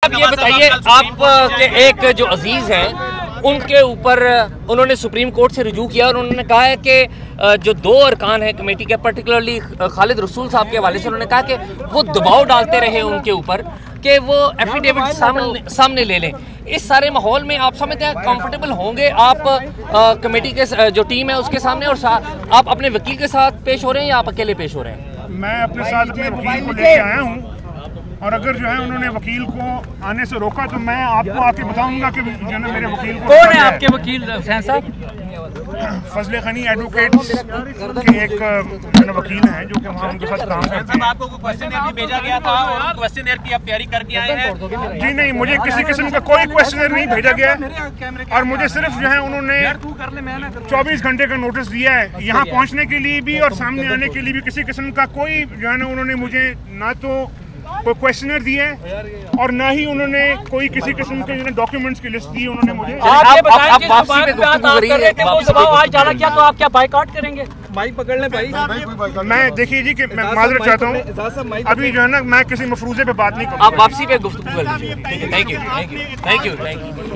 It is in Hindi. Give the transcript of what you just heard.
साहब ये बताइए, आप के एक जो अजीज हैं उनके ऊपर उन्होंने सुप्रीम कोर्ट से रुजू किया और उन्होंने कहा है कि जो दो अरकान हैं कमेटी के, पर्टिकुलरली खालिद रसूल साहब के हवाले से उन्होंने कहा कि वो दबाव डालते रहे उनके ऊपर कि वो एफिडेविट सामने ले लें। इस सारे माहौल में आप समझते हैं कंफर्टेबल होंगे आप कमेटी के जो टीम है उसके सामने, और आप अपने वकील के साथ पेश हो रहे हैं या आप अकेले पेश हो रहे हैं? मैं अपने साथ अपने वकील को लेके आया हूँ, और अगर जो है उन्होंने वकील को आने से रोका तो मैं आपको आके बताऊंगा कि जो है मेरे वकील को। कौन है आपके वकील हुसैन साहब? फजले खनी एडवोकेट्स के एक वकील हैं जो कि वहाँ उनके साथ काम करते हैं। आपको क्वेश्चनर भी भेजा गया था और क्वेश्चनर की आप तैयारी करके आए हैं? जी नहीं, मुझे किसी किस्म का कोई क्वेश्चनर नहीं भेजा गया, और मुझे सिर्फ जो है उन्होंने 24 घंटे का नोटिस दिया है यहाँ पहुँचने के लिए भी और सामने आने के लिए भी। किसी किस्म का कोई जो है ना उन्होंने मुझे ना तो कोई क्वेश्चनर दिया है और ना ही उन्होंने कोई किसी किस्म के डॉक्यूमेंट्स की लिस्ट दी उन्होंने मुझे। आप ये बताएं कि वापसी पे गुफ्तगू कर रहे थे, वो दबाव आज डाला क्या, तो आप क्या बाइकआउट करेंगे? भाई पकड़ ले भाई। मैं देखिए जी कि मैं माजरत चाहता हूँ, अभी जो है ना मैं किसी मफरूजे पे बात नहीं करूँ। आप वापसी पे गुफ्तगू कर लीजिए। Thank you.